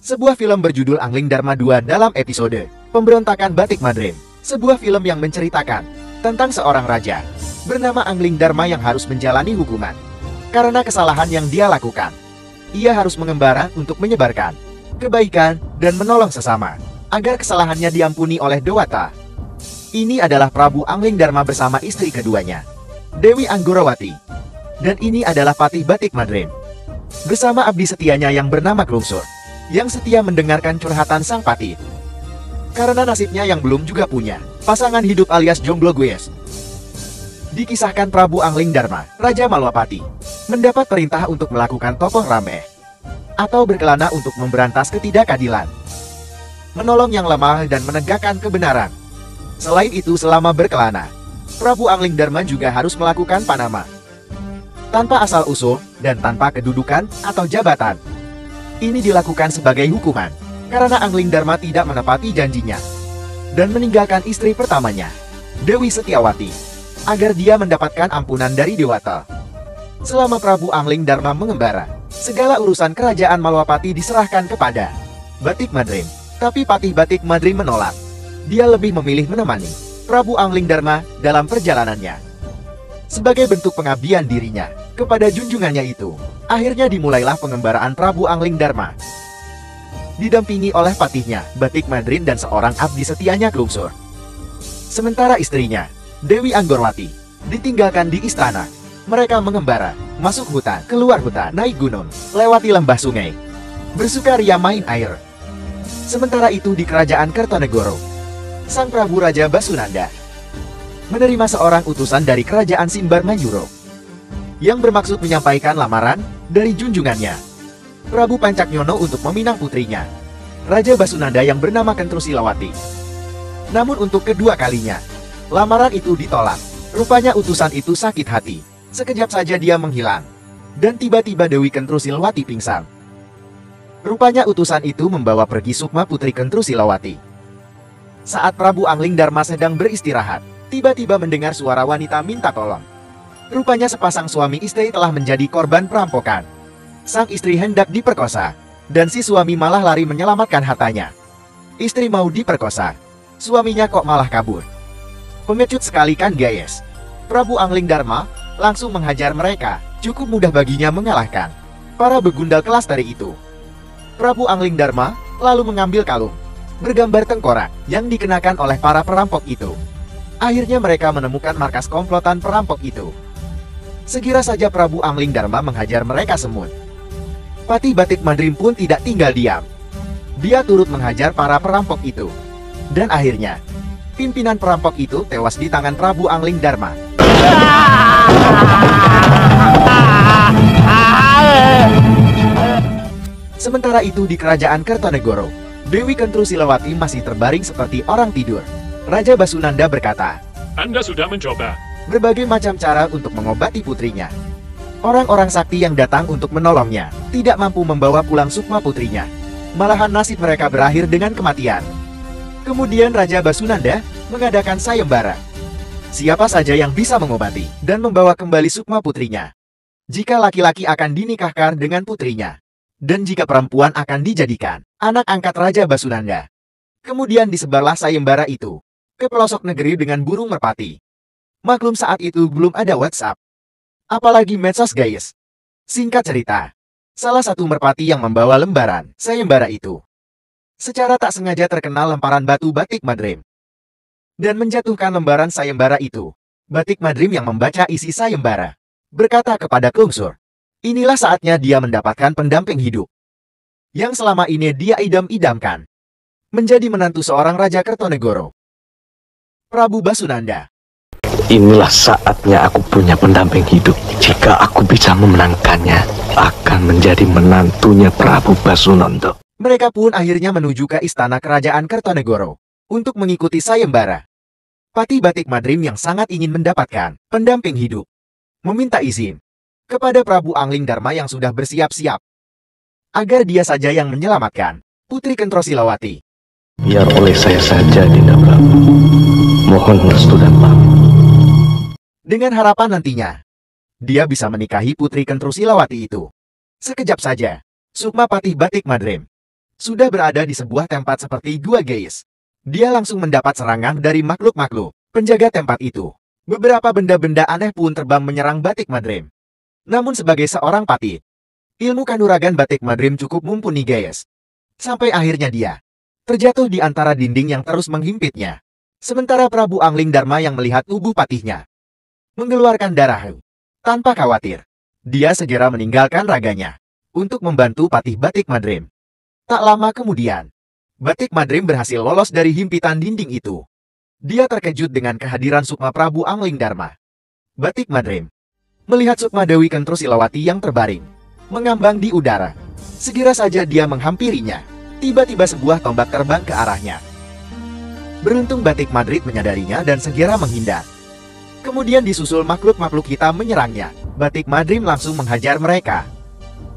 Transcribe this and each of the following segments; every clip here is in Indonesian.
Sebuah film berjudul Angling Dharma 2 dalam episode Pemberontakan Batik Madrim. Sebuah film yang menceritakan tentang seorang raja bernama Angling Dharma yang harus menjalani hukuman karena kesalahan yang dia lakukan. Ia harus mengembara untuk menyebarkan kebaikan dan menolong sesama agar kesalahannya diampuni oleh Dewata. Ini adalah Prabu Angling Dharma bersama istri keduanya, Dewi Anggorawati. Dan ini adalah Patih Batik Madrim bersama abdi setianya yang bernama Klungsur, yang setia mendengarkan curhatan sang patih. Karena nasibnya yang belum juga punya pasangan hidup alias jomblo guys. Dikisahkan Prabu Angling Dharma, Raja Malwapati, mendapat perintah untuk melakukan topoh rameh atau berkelana untuk memberantas ketidakadilan, menolong yang lemah dan menegakkan kebenaran. Selain itu, selama berkelana, Prabu Angling Dharma juga harus melakukan panama tanpa asal-usul dan tanpa kedudukan atau jabatan. Ini dilakukan sebagai hukuman karena Angling Dharma tidak menepati janjinya dan meninggalkan istri pertamanya, Dewi Setiawati, agar dia mendapatkan ampunan dari Dewata. Selama Prabu Angling Dharma mengembara, segala urusan kerajaan Malwapati diserahkan kepada Batik Madrim. Tapi Patih Batik Madrim menolak. Dia lebih memilih menemani Prabu Angling Dharma dalam perjalanannya. Sebagai bentuk pengabdian dirinya kepada junjungannya itu, akhirnya dimulailah pengembaraan Prabu Angling Dharma, didampingi oleh patihnya, Batik Madrim, dan seorang abdi setianya, Klungsur. Sementara istrinya, Dewi Anggorawati, ditinggalkan di istana. Mereka mengembara, masuk hutan, keluar hutan, naik gunung, lewati lembah sungai, bersukaria main air. Sementara itu di kerajaan Kertonegoro, Sang Prabu Raja Basunanda menerima seorang utusan dari kerajaan Simbar Mayuro yang bermaksud menyampaikan lamaran dari junjungannya, Prabu Pancaknyono, untuk meminang putrinya, Raja Basunanda yang bernama Kentrusilawati. Namun untuk kedua kalinya, lamaran itu ditolak. Rupanya utusan itu sakit hati. Sekejap saja dia menghilang, dan tiba-tiba Dewi Kentrusilawati pingsan. Rupanya utusan itu membawa pergi Sukma putri Kentrusilawati. Saat Prabu Angling Dharma sedang beristirahat, tiba-tiba mendengar suara wanita minta tolong. Rupanya sepasang suami istri telah menjadi korban perampokan. Sang istri hendak diperkosa, dan si suami malah lari menyelamatkan hartanya. Istri mau diperkosa, suaminya kok malah kabur. Pengecut sekali kan guys. Prabu Angling Dharma langsung menghajar mereka. Cukup mudah baginya mengalahkan para begundal kelas teri itu. Prabu Angling Dharma lalu mengambil kalung bergambar tengkorak yang dikenakan oleh para perampok itu. Akhirnya mereka menemukan markas komplotan perampok itu. Segera saja Prabu Angling Dharma menghajar mereka semut. Patih Batik Madrim pun tidak tinggal diam. Dia turut menghajar para perampok itu. Dan akhirnya, pimpinan perampok itu tewas di tangan Prabu Angling Dharma. Sementara itu di kerajaan Kertonegoro, Dewi Kentrusilawati masih terbaring seperti orang tidur. Raja Basunanda berkata, Anda sudah mencoba berbagai macam cara untuk mengobati putrinya. Orang-orang sakti yang datang untuk menolongnya tidak mampu membawa pulang Sukma putrinya. Malahan nasib mereka berakhir dengan kematian. Kemudian Raja Basunanda mengadakan sayembara. Siapa saja yang bisa mengobati dan membawa kembali Sukma putrinya. Jika laki-laki akan dinikahkan dengan putrinya, dan jika perempuan akan dijadikan anak angkat Raja Basunanda. Kemudian disebarlah sayembara itu ke pelosok negeri dengan burung merpati. Maklum saat itu belum ada WhatsApp, apalagi medsos guys. Singkat cerita, salah satu merpati yang membawa lembaran sayembara itu secara tak sengaja terkena lemparan batu Batik Madrim dan menjatuhkan lembaran sayembara itu. Batik Madrim yang membaca isi sayembara berkata kepada Klungsur, inilah saatnya dia mendapatkan pendamping hidup yang selama ini dia idam-idamkan, menjadi menantu seorang Raja Kertonegoro, Prabu Basunanda. Inilah saatnya aku punya pendamping hidup. Jika aku bisa memenangkannya, akan menjadi menantunya Prabu Basunanda. Mereka pun akhirnya menuju ke istana kerajaan Kertonegoro untuk mengikuti sayembara. Patih Batik Madrim yang sangat ingin mendapatkan pendamping hidup meminta izin kepada Prabu Angling Dharma yang sudah bersiap-siap agar dia saja yang menyelamatkan Putri Kentrusilawati. Biar oleh saya saja, Dinda Prabu. Mohon restu dan pamit. Dengan harapan nantinya dia bisa menikahi Putri Kentrusilawati itu. Sekejap saja, Sukma Patih Batik Madrim sudah berada di sebuah tempat seperti Gua Geis. Dia langsung mendapat serangan dari makhluk-makhluk penjaga tempat itu. Beberapa benda-benda aneh pun terbang menyerang Batik Madrim. Namun sebagai seorang patih, ilmu kanuragan Batik Madrim cukup mumpuni guys. Sampai akhirnya dia terjatuh di antara dinding yang terus menghimpitnya. Sementara Prabu Angling Dharma yang melihat tubuh patihnya mengeluarkan darah. Tanpa khawatir, dia segera meninggalkan raganya untuk membantu patih Batik Madrim. Tak lama kemudian, Batik Madrim berhasil lolos dari himpitan dinding itu. Dia terkejut dengan kehadiran Sukma Prabu Angling Dharma. Batik Madrim melihat Sukma Dewi Kentrusilawati yang terbaring mengambang di udara. Segera saja dia menghampirinya. Tiba-tiba sebuah tombak terbang ke arahnya. Beruntung Batik Madrim menyadarinya dan segera menghindar. Kemudian disusul makhluk-makhluk hitam menyerangnya. Batik Madrim langsung menghajar mereka.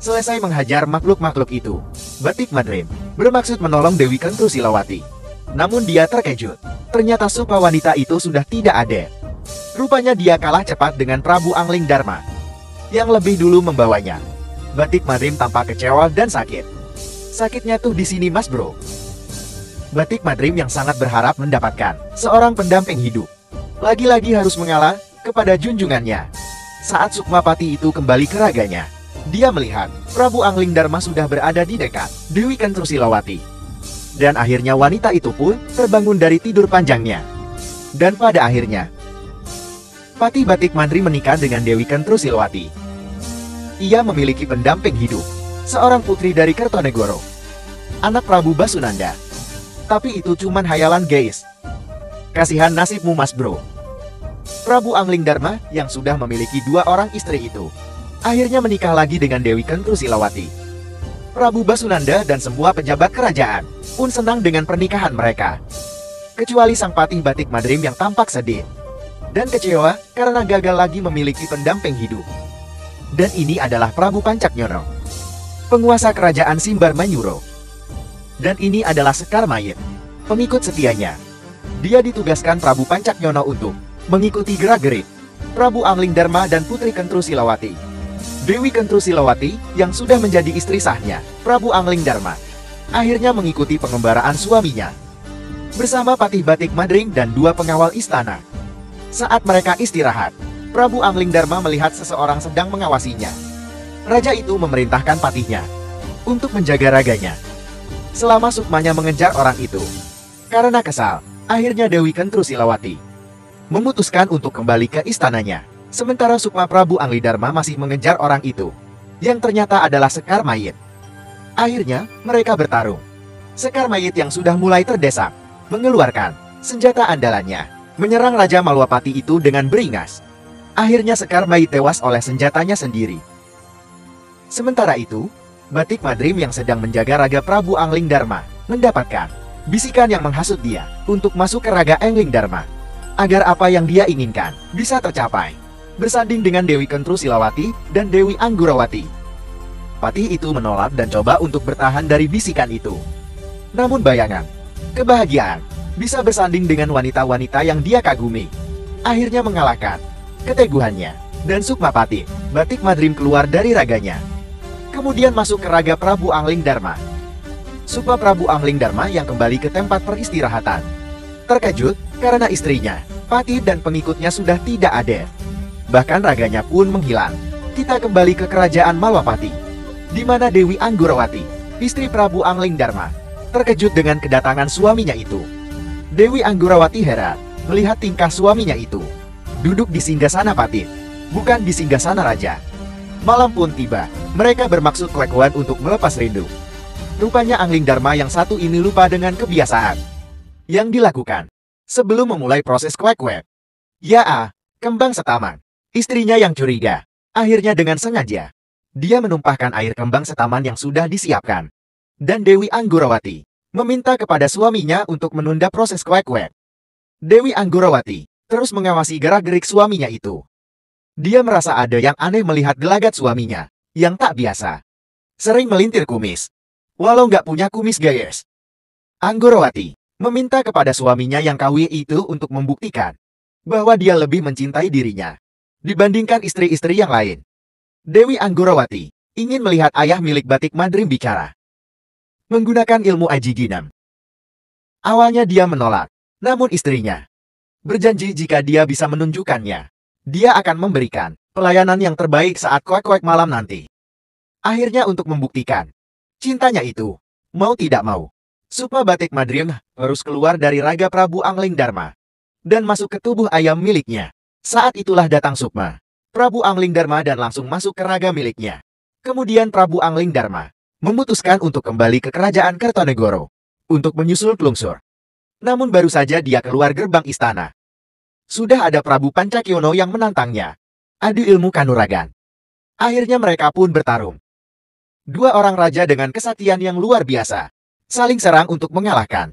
Selesai menghajar makhluk-makhluk itu, Batik Madrim bermaksud menolong Dewi Kentrusilawati. Namun dia terkejut. Ternyata Sukma wanita itu sudah tidak ada. Rupanya dia kalah cepat dengan Prabu Angling Dharma yang lebih dulu membawanya. Batik Madrim tampak kecewa dan sakit. Sakitnya tuh di sini mas bro. Batik Madrim yang sangat berharap mendapatkan seorang pendamping hidup, lagi-lagi harus mengalah kepada junjungannya. Saat Sukmapati itu kembali ke raganya, dia melihat Prabu Angling Dharma sudah berada di dekat Dewi Kentrusilawati. Dan akhirnya wanita itu pun terbangun dari tidur panjangnya. Dan pada akhirnya, Patih Batik Madrim menikah dengan Dewi Kentrusilawati. Ia memiliki pendamping hidup, seorang putri dari Kertonegoro, anak Prabu Basunanda. Tapi itu cuman hayalan guys. Kasihan nasibmu mas bro. Prabu Angling Dharma yang sudah memiliki 2 orang istri itu akhirnya menikah lagi dengan Dewi Kentrusilawati. Prabu Basunanda dan semua pejabat kerajaan pun senang dengan pernikahan mereka. Kecuali sang Patih Batik Madrim yang tampak sedih dan kecewa karena gagal lagi memiliki pendamping hidup. Dan ini adalah Prabu Pancaknyono, penguasa kerajaan Simbar Manyuro. Dan ini adalah Sekar Mayit, pengikut setianya. Dia ditugaskan Prabu Pancaknyono untuk mengikuti gerak-gerik Prabu Angling Dharma dan Putri Kentrusilawati. Dewi Kentrusilawati yang sudah menjadi istri sahnya Prabu Angling Dharma akhirnya mengikuti pengembaraan suaminya bersama Patih Batik Madrim dan 2 pengawal istana. Saat mereka istirahat, Prabu Angling Dharma melihat seseorang sedang mengawasinya. Raja itu memerintahkan patihnya untuk menjaga raganya selama Sukmanya mengejar orang itu. Karena kesal, akhirnya Dewi Kentrusilawati memutuskan untuk kembali ke istananya. Sementara Sukma Prabu Angling Dharma masih mengejar orang itu, yang ternyata adalah Sekar Mayit. Akhirnya, mereka bertarung. Sekar Mayit yang sudah mulai terdesak mengeluarkan senjata andalannya, menyerang Raja Malwapati itu dengan beringas. Akhirnya Sekar Mayit tewas oleh senjatanya sendiri. Sementara itu, Batik Madrim yang sedang menjaga raga Prabu Angling Dharma mendapatkan bisikan yang menghasut dia untuk masuk ke raga Angling Dharma, agar apa yang dia inginkan bisa tercapai, bersanding dengan Dewi Kentrusilawati dan Dewi Anggurawati. Patih itu menolak dan coba untuk bertahan dari bisikan itu. Namun bayangan kebahagiaan bisa bersanding dengan wanita-wanita yang dia kagumi akhirnya mengalahkan keteguhannya, dan Sukmapati Batik Madrim keluar dari raganya, kemudian masuk ke raga Prabu Angling Dharma. Sukma Prabu Angling Dharma yang kembali ke tempat peristirahatan terkejut karena istrinya, Patih dan pengikutnya sudah tidak ada. Bahkan raganya pun menghilang. Kita kembali ke kerajaan Malwapati, di mana Dewi Anggurawati, istri Prabu Angling Dharma, terkejut dengan kedatangan suaminya itu. Dewi Anggurawati heran melihat tingkah suaminya itu duduk di singgasana Patih, bukan di singgasana raja. Malam pun tiba, mereka bermaksud kuek-kuekan untuk melepas rindu. Rupanya Angling Dharma yang satu ini lupa dengan kebiasaan yang dilakukan sebelum memulai proses kuek-kuek. Ya, Kembang Setaman, istrinya yang curiga. Akhirnya dengan sengaja, dia menumpahkan air kembang setaman yang sudah disiapkan. Dan Dewi Anggurawati meminta kepada suaminya untuk menunda proses kuek-kuek. Dewi Anggurawati terus mengawasi gerak-gerik suaminya itu. Dia merasa ada yang aneh melihat gelagat suaminya, yang tak biasa. Sering melintir kumis, walau nggak punya kumis guys. Anggurawati meminta kepada suaminya yang KW itu untuk membuktikan bahwa dia lebih mencintai dirinya dibandingkan istri-istri yang lain. Dewi Anggurawati ingin melihat ayah milik Batik Madrim bicara. menggunakan ilmu Aji Ginam. Awalnya dia menolak, namun istrinya berjanji jika dia bisa menunjukkannya, dia akan memberikan pelayanan yang terbaik saat kuek-kuek malam nanti. Akhirnya untuk membuktikan cintanya itu, mau tidak mau, Sukma Batik Madrim harus keluar dari raga Prabu Angling Dharma dan masuk ke tubuh ayam miliknya. Saat itulah datang Sukma, Prabu Angling Dharma dan langsung masuk ke raga miliknya. Kemudian Prabu Angling Dharma memutuskan untuk kembali ke kerajaan Kertonegoro untuk menyusul Klungsur. Namun baru saja dia keluar gerbang istana, sudah ada Prabu Pancakyono yang menantangnya. Adu ilmu kanuragan. Akhirnya mereka pun bertarung. Dua orang raja dengan kesaktian yang luar biasa saling serang untuk mengalahkan.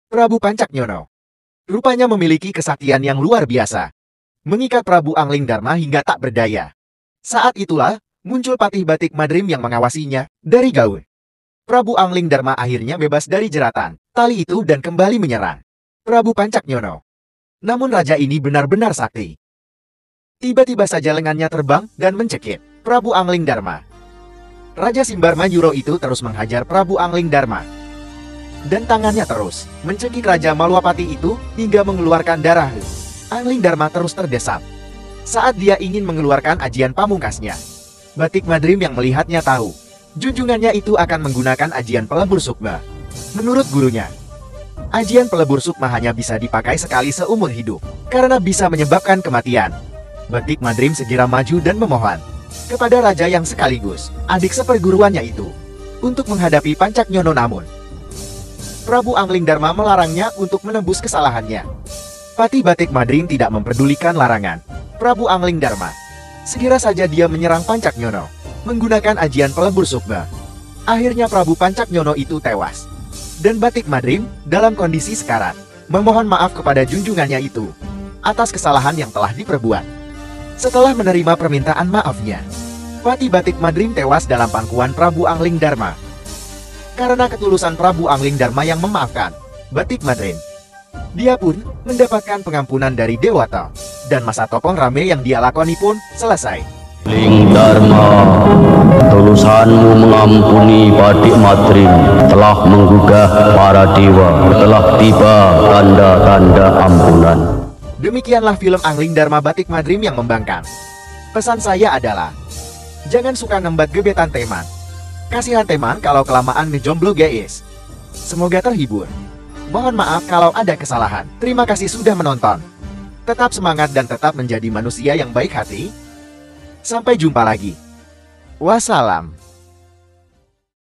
Prabu Pancakyono rupanya memiliki kesaktian yang luar biasa, mengikat Prabu Angling Dharma hingga tak berdaya. Saat itulah muncul Patih Batik Madrim yang mengawasinya dari gaun. Prabu Angling Dharma akhirnya bebas dari jeratan tali itu dan kembali menyerang Prabu Pancakyono. Namun raja ini benar-benar sakti. Tiba-tiba saja lengannya terbang dan mencekik Prabu Angling Dharma. Raja Simbarmanyuro itu terus menghajar Prabu Angling Dharma, dan tangannya terus mencekik Raja Malwapati itu hingga mengeluarkan darah. Angling Dharma terus terdesak. Saat dia ingin mengeluarkan ajian pamungkasnya, Batik Madrim yang melihatnya tahu junjungannya itu akan menggunakan ajian pelebur sukma. Menurut gurunya, ajian pelebur sukma hanya bisa dipakai sekali seumur hidup karena bisa menyebabkan kematian. Batik Madrim segera maju dan memohon kepada raja yang sekaligus adik seperguruannya itu untuk menghadapi Pancakyono, namun Prabu Angling Dharma melarangnya untuk menembus kesalahannya. Patih Batik Madrim tidak memperdulikan larangan Prabu Angling Dharma. Segera saja dia menyerang Pancakyono menggunakan ajian pelebur sukma. Akhirnya Prabu Pancakyono itu tewas, dan Batik Madrim dalam kondisi sekarat memohon maaf kepada junjungannya itu atas kesalahan yang telah diperbuat. Setelah menerima permintaan maafnya, Patih Batik Madrim tewas dalam pangkuan Prabu Angling Dharma. Karena ketulusan Prabu Angling Dharma yang memaafkan Batik Madrim, dia pun mendapatkan pengampunan dari Dewata, dan masa topong rame yang dia lakoni pun selesai. Angling Dharma, ketulusanmu mengampuni Batik Madrim telah menggugah para dewa, telah tiba tanda-tanda ampunan. Demikianlah film Angling Dharma Batik Madrim yang membangkang. Pesan saya adalah, jangan suka nembat gebetan teman. Kasihan teman kalau kelamaan ngejomblo guys. Semoga terhibur. Mohon maaf kalau ada kesalahan. Terima kasih sudah menonton. Tetap semangat dan tetap menjadi manusia yang baik hati. Sampai jumpa lagi. Wassalam.